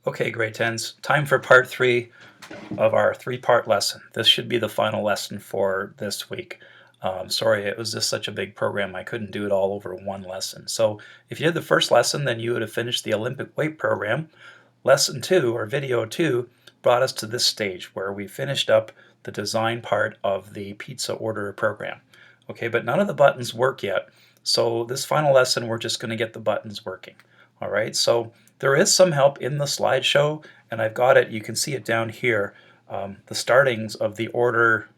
Okay, grade 10s, time for part 3 of our 3-part lesson. This should be the final lesson for this week. Sorry, it was just such a big program, I couldn't do it all over one lesson. So if you did the first lesson, then you would have finished the Olympic weight program. Lesson 2, or video 2, brought us to this stage where we finished up the design part of the pizza order program. Okay, but none of the buttons work yet. So this final lesson, we're just going to get the buttons working. All right, so there is some help in the slideshow, and I've got it, you can see it down here, the startings of the order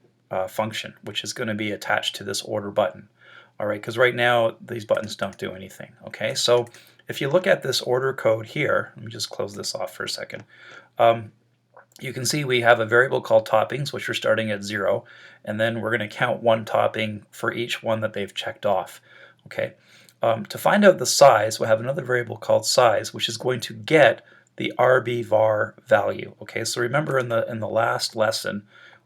function, which is going to be attached to this order button. All right, because right now these buttons don't do anything. Okay, so if you look at this order code here, let me just close this off for a second. You can see we have a variable called toppings, which are starting at 0, and then we're going to count one topping for each one that they've checked off. Okay. To find out the size, we'll have another variable called size, which is going to get the RB_var value. Okay, so remember in the last lesson,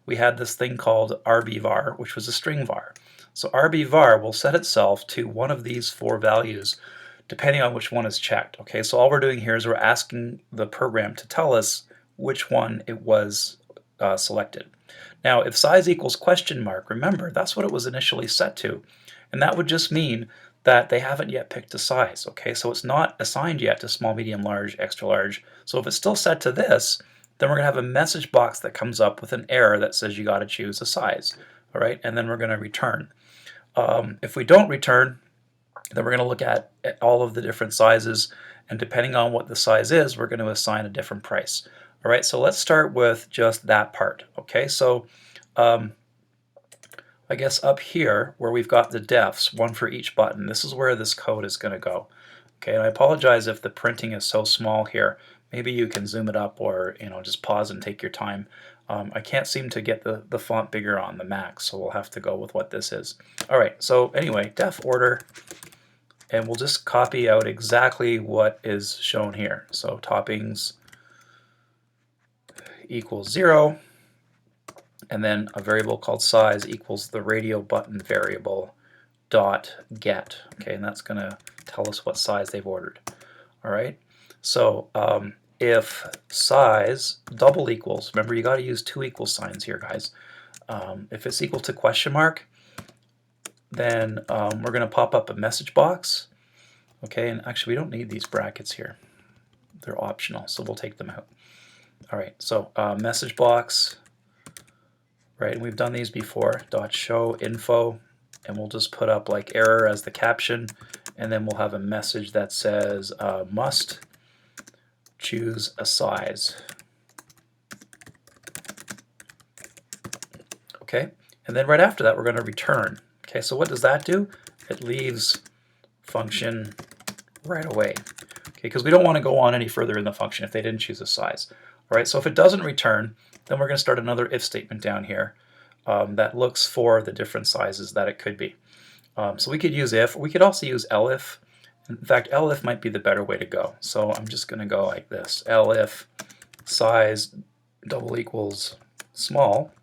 we had this thing called RB_var, which was a string var. So RB_var will set itself to one of these 4 values, depending on which one is checked. Okay, so all we're doing here is we're asking the program to tell us which one it was selected. Now, if size equals question mark, remember, that's what it was initially set to. And that would just mean that they haven't yet picked a size. Okay, so it's not assigned yet to small, medium, large, extra large. So if it's still set to this, then we're going to have a message box that comes up with an error that says you got to choose a size. All right, and then we're going to return. If we don't return, then we're going to look at all of the different sizes, and depending on what the size is, we're going to assign a different price. All right, so let's start with just that part. Okay, so I guess up here where we've got the defs, one for each button, this is where this code is going to go. Okay, and I apologize if the printing is so small here. Maybe you can zoom it up, or just pause and take your time. I can't seem to get the font bigger on the Mac, so we'll have to go with what this is. All right, so anyway, def order, and we'll just copy out exactly what is shown here. So toppings equals 0, and then a variable called size equals the radio button variable dot get. Okay, and that's going to tell us what size they've ordered. All right, so if size double equals, remember you got to use 2 equal signs here, guys. If it's equal to question mark, then we're going to pop up a message box. Okay, and actually we don't need these brackets here. They're optional, so we'll take them out. All right, so message box, right, and we've done these before, dot show info, and we'll just put up like error as the caption, and then we'll have a message that says must choose a size. Okay, and then right after that we're going to return. Okay, so what does that do? It leaves function right away. Okay, because we don't want to go on any further in the function if they didn't choose a size. All right, so if it doesn't return, then we're going to start another if statement down here that looks for the different sizes that it could be. So we could use if, we could also use elif. In fact, elif might be the better way to go. So I'm just going to go like this, elif size double equals small,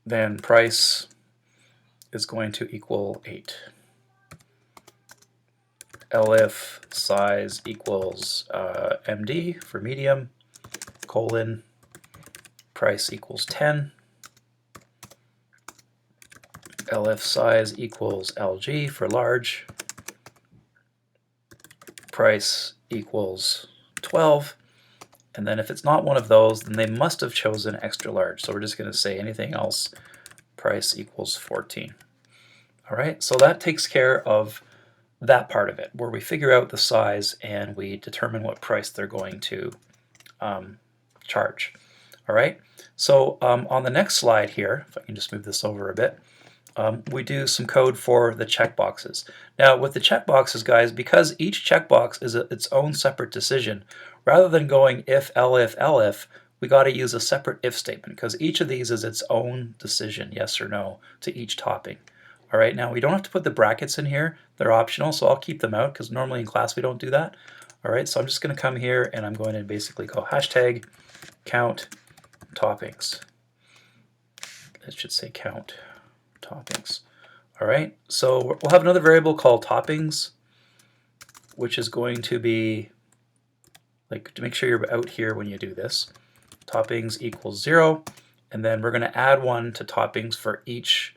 then price is going to equal 8. elif size equals MD for medium, colon, price equals 10. elif size equals LG for large, price equals 12. And then if it's not one of those, then they must have chosen extra large. So we're just going to say anything else, price equals 14. All right, so that takes care of that part of it, where we figure out the size and we determine what price they're going to charge. All right, so on the next slide here, if I can just move this over a bit, we do some code for the checkboxes. Now with the checkboxes, guys, because each checkbox is its own separate decision, rather than going if, elif, we got to use a separate if statement, because each of these is its own decision, yes or no, to each topping. All right, now we don't have to put the brackets in here. They're optional, so I'll keep them out because normally in class we don't do that. All right, so I'm just going to come here and I'm going to basically go hashtag count toppings. It should say count toppings. All right, so we'll have another variable called toppings, which is going to be like to make sure you're out here when you do this. Toppings equals 0, and then we're going to add 1 to toppings for each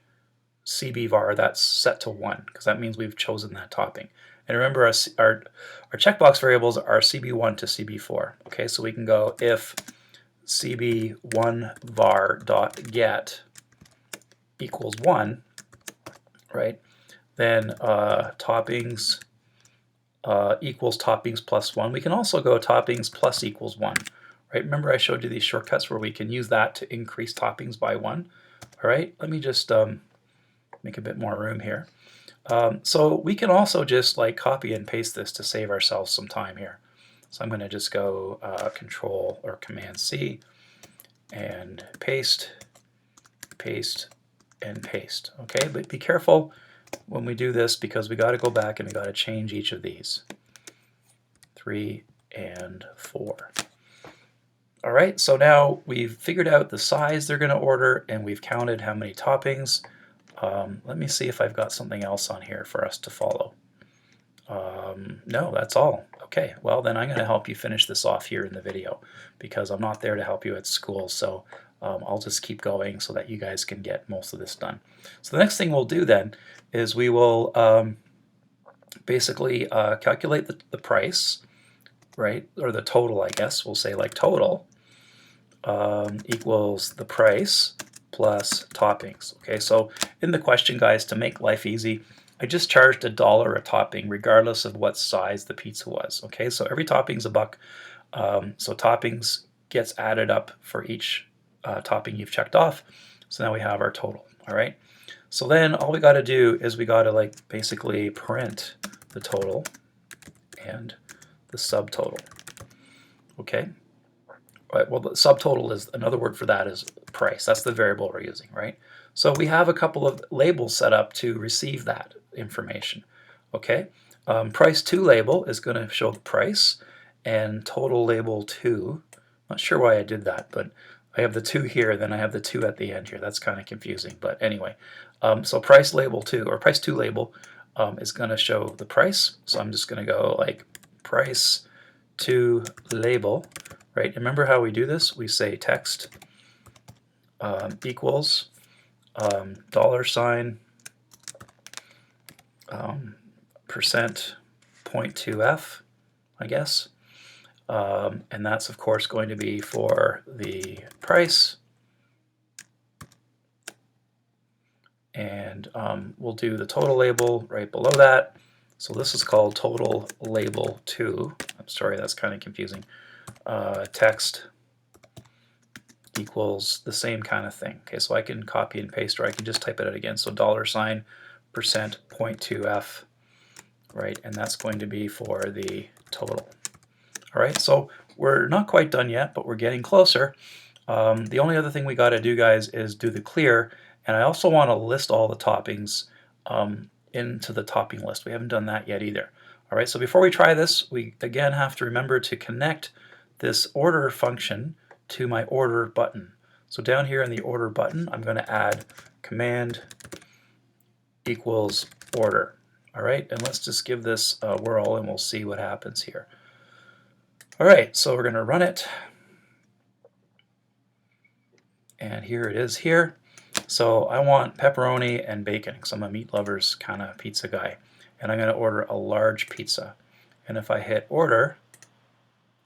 CB var that's set to 1, because that means we've chosen that topping. And remember, our checkbox variables are CB1 to CB4. Okay, so we can go if CB1 var dot get equals 1, right? Then toppings equals toppings plus 1. We can also go toppings plus equals 1. Right? Remember I showed you these shortcuts where we can use that to increase toppings by 1. All right, let me just make a bit more room here. So we can also just like copy and paste this to save ourselves some time here. So I'm going to just go Control or Command C and paste, paste, and paste. Okay, but be careful when we do this because we got to go back and we got to change each of these. 3 and 4. All right, so now we've figured out the size they're going to order and we've counted how many toppings. Let me see if I've got something else on here for us to follow. No, that's all. Okay, well then I'm going to help you finish this off here in the video because I'm not there to help you at school, so I'll just keep going so that you guys can get most of this done. So the next thing we'll do then is we will basically calculate the price, right, or the total, I guess. We'll say like total equals the price plus toppings. Okay, so in the question, guys, to make life easy, I just charged $1 a topping regardless of what size the pizza was. Okay, so every topping's $1. So toppings gets added up for each topping you've checked off. So now we have our total. All right, so then all we got to do is we got to like basically print the total and the subtotal. Okay. Right, well, the subtotal is another word for that is price. That's the variable we're using, right? So we have a couple of labels set up to receive that information. Okay, price to label is going to show the price, and total label 2. Not sure why I did that, but I have the 2 here, then I have the 2 at the end here. That's kind of confusing, but anyway. So price label 2 or price to label is going to show the price. So I'm just going to go like price to label. Right? Remember how we do this? We say text equals $, percent 0.2f, I guess. And that's, of course, going to be for the price. And we'll do the total label right below that. So this is called total label 2. I'm sorry, that's kind of confusing. Text equals the same kind of thing. Okay, so I can copy and paste, or I can just type it out again. So $, percent 0.2f, right? And that's going to be for the total. All right, so we're not quite done yet, but we're getting closer. The only other thing we got to do, guys, is do the clear. And I also want to list all the toppings into the topping list. We haven't done that yet either. All right, so before we try this, we again have to remember to connect this order function to my order button. So down here in the order button, I'm going to add command equals order. All right, and let's just give this a whirl and we'll see what happens here. All right, so we're going to run it. And here it is here. So I want pepperoni and bacon because I'm a meat lovers kind of pizza guy. And I'm going to order a large pizza. And if I hit order,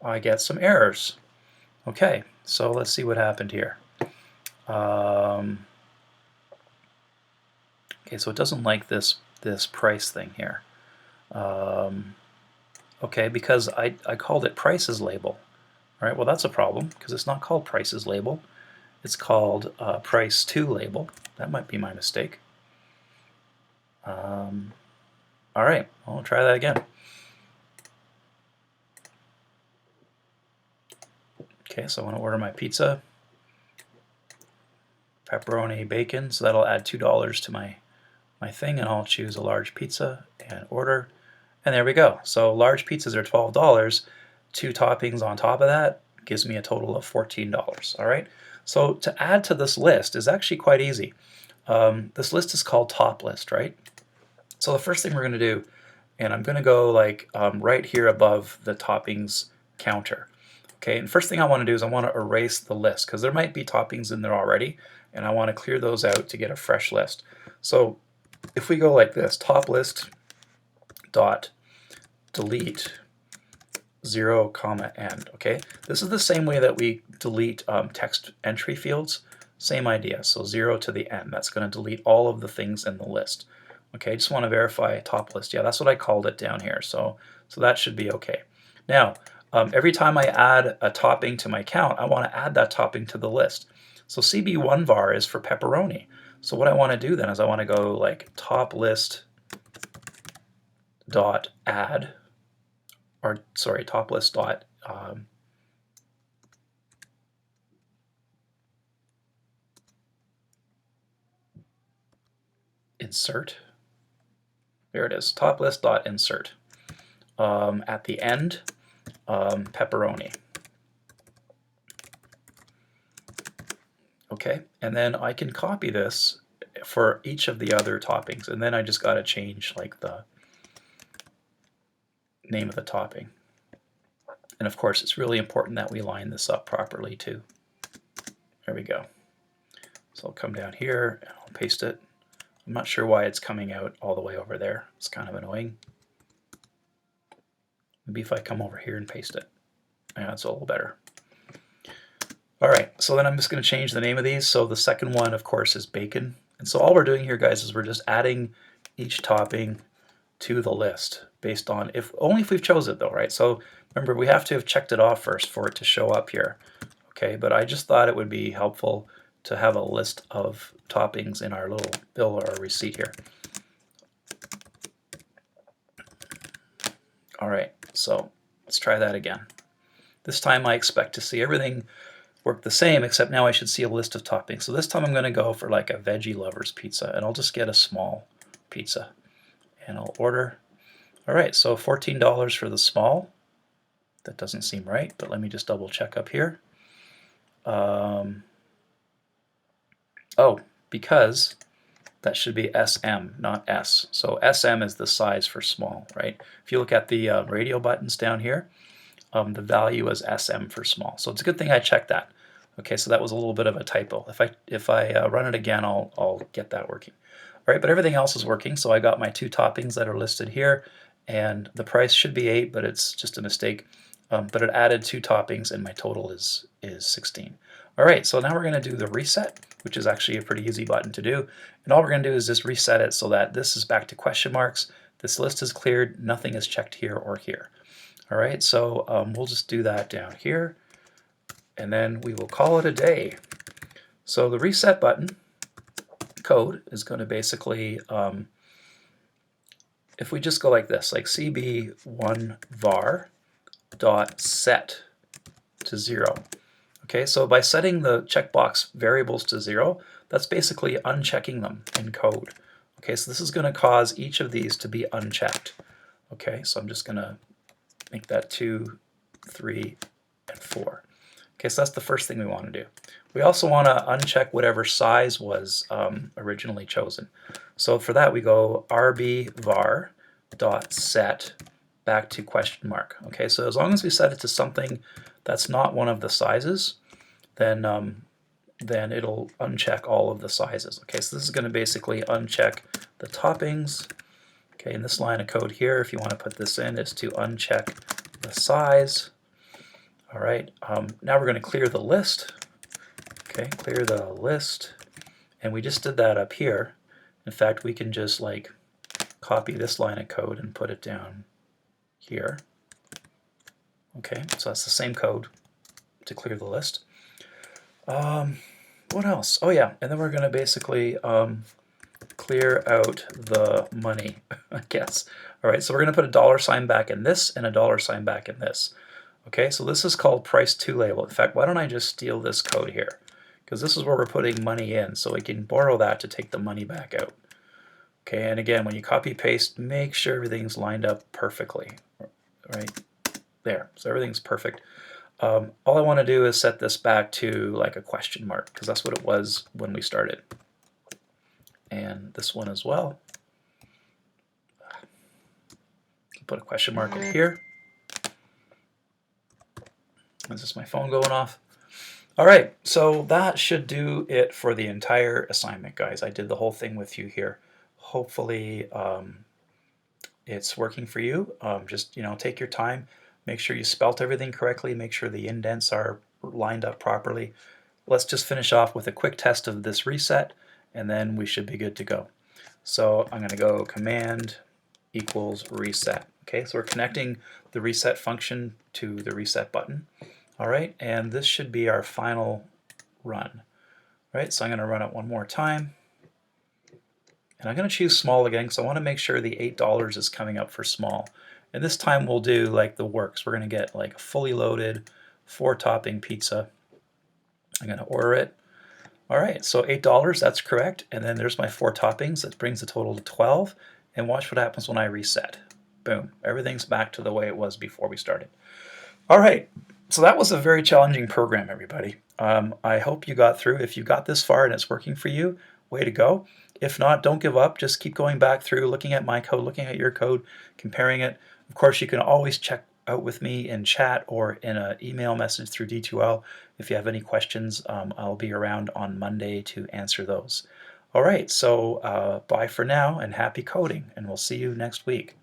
I get some errors. Okay, so let's see what happened here. Okay, so it doesn't like this price thing here. Okay, because I called it prices label. All right, well that's a problem because it's not called prices label. It's called price to label. That might be my mistake. All right, I'll try that again. Okay, so I want to order my pizza, pepperoni, bacon, so that'll add $2 to my thing, and I'll choose a large pizza and order, and there we go. So large pizzas are $12. 2 toppings on top of that gives me a total of $14. All right. So to add to this list is actually quite easy. This list is called top list, right? So the first thing we're going to do, and I'm going to go like right here above the toppings counter. Okay, and first thing I want to do is I want to erase the list because there might be toppings in there already, and I want to clear those out to get a fresh list. So if we go like this, top list dot delete 0, end. Okay, this is the same way that we delete text entry fields. Same idea. So 0 to the end. That's going to delete all of the things in the list. Okay, just want to verify top list. Yeah, that's what I called it down here. So that should be okay. Now, every time I add a topping to my count, I want to add that topping to the list. So CB1 var is for pepperoni. So what I want to do then is I want to go like top list dot add, or sorry, top list dot insert. There it is, top list dot insert. At the end, pepperoni. Okay, and then I can copy this for each of the other toppings, and then I just got to change like the name of the topping. And of course, it's really important that we line this up properly too. There we go. So I'll come down here and I'll paste it. I'm not sure why it's coming out all the way over there. It's kind of annoying. Maybe if I come over here and paste it. Yeah, it's a little better. All right, so then I'm just going to change the name of these. So the second one, of course, is bacon. And so all we're doing here, guys, is we're just adding each topping to the list based on only if we've chosen it though, right? So remember, we have to have checked it off first for it to show up here. Okay, but I just thought it would be helpful to have a list of toppings in our little bill or receipt here. All right, so let's try that again. This time I expect to see everything work the same, except now I should see a list of toppings. So this time I'm going to go for like a veggie lovers pizza, and I'll just get a small pizza. And I'll order. All right, so $14 for the small. That doesn't seem right, but let me just double check up here. Oh, because that should be SM, not S. So SM is the size for small, right? If you look at the radio buttons down here, the value is SM for small. So it's a good thing I checked that. Okay, so that was a little bit of a typo. If I run it again, I'll get that working. All right, but everything else is working. So I got my 2 toppings that are listed here, and the price should be 8, but it's just a mistake. But it added 2 toppings, and my total is 16. All right, so now we're going to do the reset, which is actually a pretty easy button to do. And all we're going to do is just reset it so that this is back to question marks. This list is cleared. Nothing is checked here or here. All right, so we'll just do that down here, and then we will call it a day. So the reset button code is going to basically, if we just go like this, like cb1 var dot set to 0. Okay, so by setting the checkbox variables to 0, that's basically unchecking them in code. Okay, so this is going to cause each of these to be unchecked. Okay, so I'm just going to make that 2, 3, and 4. Okay, so that's the first thing we want to do. We also want to uncheck whatever size was originally chosen. So for that we go rb var dot set back to question mark. Okay, so as long as we set it to something that's not one of the sizes, then it'll uncheck all of the sizes. Okay, so this is going to basically uncheck the toppings. Okay, in this line of code here, if you want to put this in, is to uncheck the size. All right, now we're going to clear the list. Okay, clear the list, and we just did that up here. In fact, we can just like copy this line of code and put it down here. Okay, so that's the same code to clear the list. What else? Oh yeah, and then we're going to basically clear out the money, I guess. All right, so we're going to put a $sign back in this and a $sign back in this. Okay, so this is called price to label. In fact, why don't I just steal this code here? Because this is where we're putting money in, so we can borrow that to take the money back out. Okay, and again, when you copy paste, make sure everything's lined up perfectly. Right there, so everything's perfect. All I want to do is set this back to like a question mark, because that's what it was when we started. And this one as well. Put a question mark in here. Is this my phone going off? All right, so that should do it for the entire assignment, guys. I did the whole thing with you here. Hopefully it's working for you. Just, take your time. Make sure you spelt everything correctly. Make sure the indents are lined up properly. Let's just finish off with a quick test of this reset, and then we should be good to go. So I'm going to go command equals reset. Okay, so we're connecting the reset function to the reset button. All right, and this should be our final run. All right, so I'm going to run it one more time. And I'm going to choose small again because I want to make sure the $8 is coming up for small. And this time we'll do like the works. We're going to get like a fully loaded 4-topping pizza. I'm going to order it. All right, so $8, that's correct. And then there's my 4 toppings. That brings the total to 12. And watch what happens when I reset. Boom, everything's back to the way it was before we started. All right, so that was a very challenging program, everybody. I hope you got through. If you got this far and it's working for you, way to go. If not, don't give up. Just keep going back through, looking at my code, looking at your code, comparing it. Of course, you can always check out with me in chat or in an email message through D2L. If you have any questions, I'll be around on Monday to answer those. All right, so bye for now and happy coding, and we'll see you next week.